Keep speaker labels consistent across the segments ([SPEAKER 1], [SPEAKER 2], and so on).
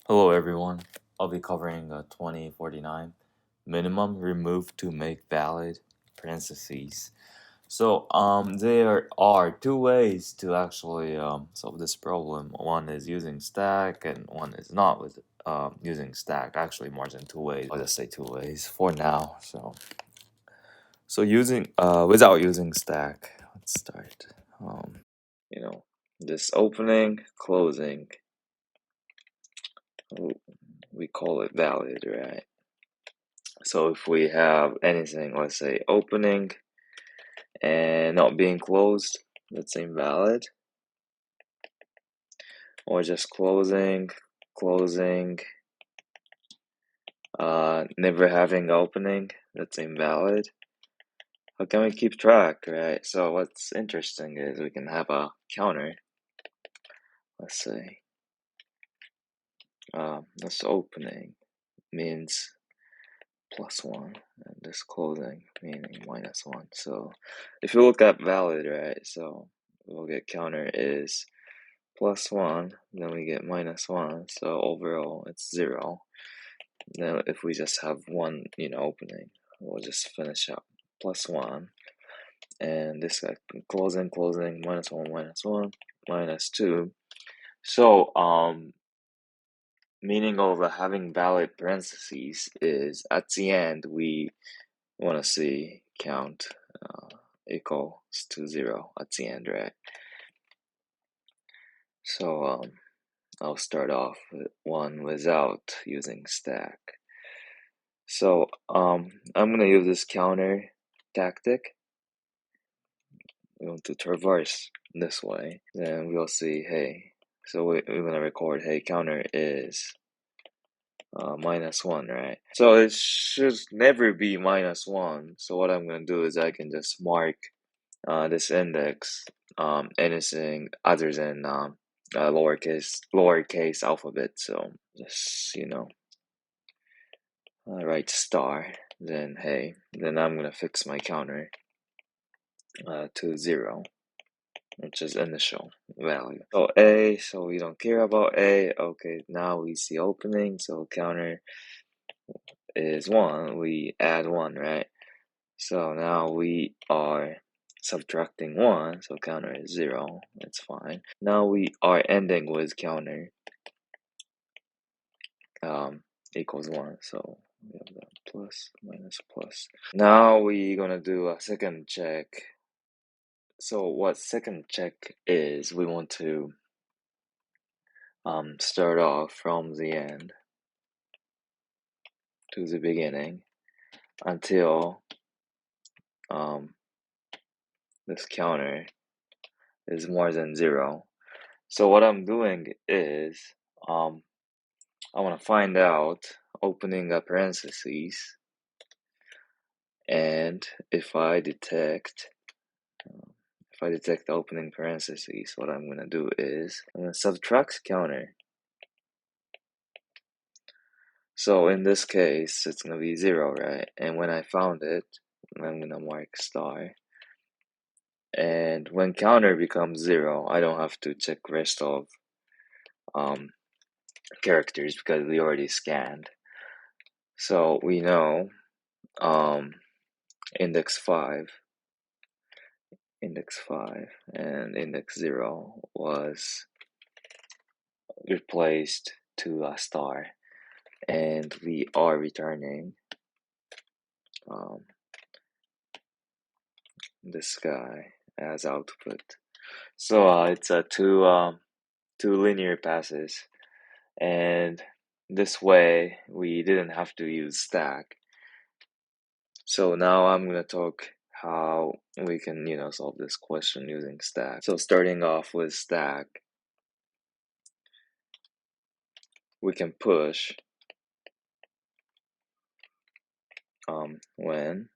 [SPEAKER 1] Hello everyone. I'll be covering 2049 minimum remove to make valid parentheses. There are two ways to actually solve this problem. One is using stack and one is not with using stack. Actually more than two ways. I'll just say two ways for now. So using without using stack, let's start. You know, this opening, closing, we call it valid, right? So if we have anything, let's say opening and not being closed, that's invalid. Or just closing, never having opening, that's invalid. How can we keep track, right? So what's interesting is we can have a counter. Let's say this opening means +1 and this closing meaning -1. So if you look at valid, right, so we'll get counter is +1, then we get -1, so overall it's 0. Now if we just have one opening, we'll just finish up +1, and this guy closing, -1, -1, -2. So meaning of having valid parentheses is at the end we want to see count equals to 0 at the end, right? So I'll start off with one without using stack. So I'm gonna use this counter tactic. We want to traverse this way, then we'll see, hey, so we're gonna record, hey, counter is -1, right? So it should never be -1. So what I'm gonna do is I can just mark this index anything other than lowercase alphabet. So just write star. Then hey, then I'm gonna fix my counter to 0, which is initial value. So A, so we don't care about A. Okay, now we see opening, so counter is 1. We add 1, right? So now we are subtracting 1, so counter is 0. That's fine. Now we are ending with counter equals 1. So we have that plus, minus, plus. Now we're gonna do a second check. So what second check is, we want to start off from the end to the beginning until this counter is more than 0. So what I'm doing is I want to find out opening a parentheses, and if I detect opening parentheses, what I'm going to do is I'm going to subtract counter. So in this case, it's going to be 0, right? And when I found it, I'm going to mark star. And when counter becomes 0, I don't have to check rest of characters because we already scanned. So we know index 5 and index 0 was replaced to a star, and we are returning this guy as output. So it's two linear passes, and this way we didn't have to use stack. So now I'm gonna talk how we can solve this question using stack. So starting off with stack, we can push when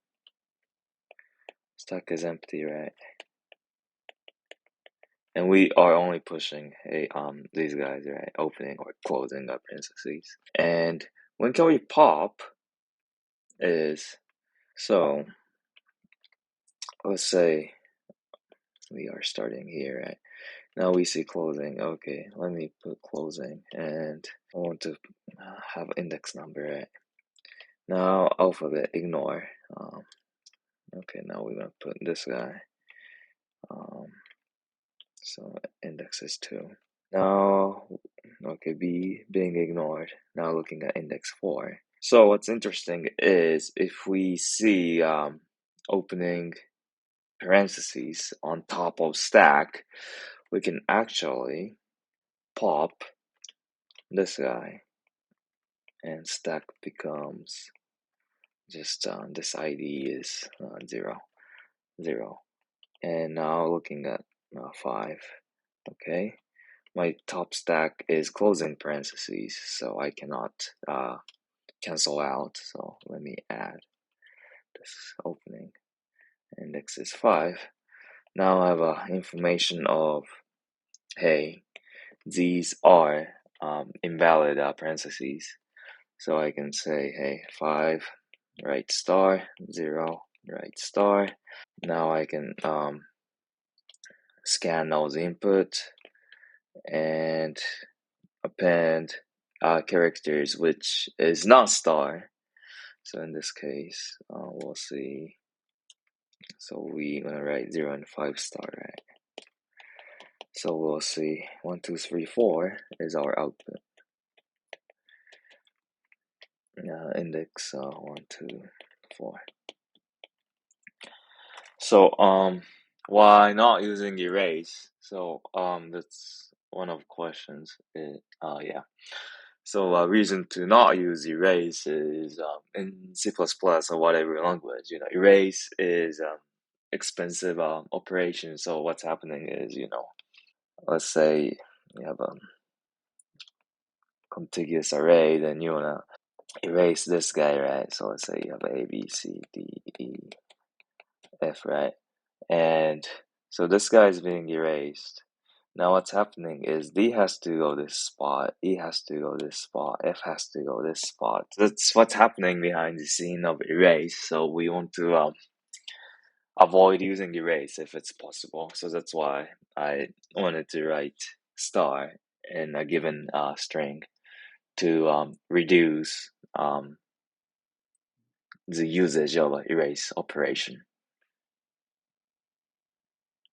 [SPEAKER 1] stack is empty, right? And we are only pushing these guys, right? Opening or closing up parentheses. And when can we pop is, so let's say we are starting here, right? Now we see closing. Okay, let me put closing, and I want to have index number, right? Now alphabet, ignore. Okay, now we're gonna put this guy. So index is 2. Now, okay, B being ignored. Now looking at index 4. So what's interesting is if we see opening parentheses on top of stack, we can actually pop this guy, and stack becomes just this ID is 0, 0. And now looking at 5, okay, my top stack is closing parentheses, so I cannot cancel out. So let me add this opening. Index is 5. Now I have information of, hey, these are invalid parentheses. So I can say, hey, 5, right star, 0, right star. Now I can scan those input and append characters which is not star. So in this case, we'll see. So we're gonna write 0 and 5 star, right? So we'll see 1, 2, 3, 4 is our output. Index 1, 2, 4. So why not using erase? So that's one of the questions. Yeah. So reason to not use erase is in C++ or whatever language, erase is expensive operation. So what's happening is, let's say you have a contiguous array, then you wanna erase this guy, right? So let's say you have A, B, C, D, E, F, right? And so this guy is being erased. Now what's happening is D has to go this spot, E has to go this spot, F has to go this spot. That's what's happening behind the scene of erase. So we want to avoid using erase if it's possible. So that's why I wanted to write star in a given string to reduce the usage of erase operation.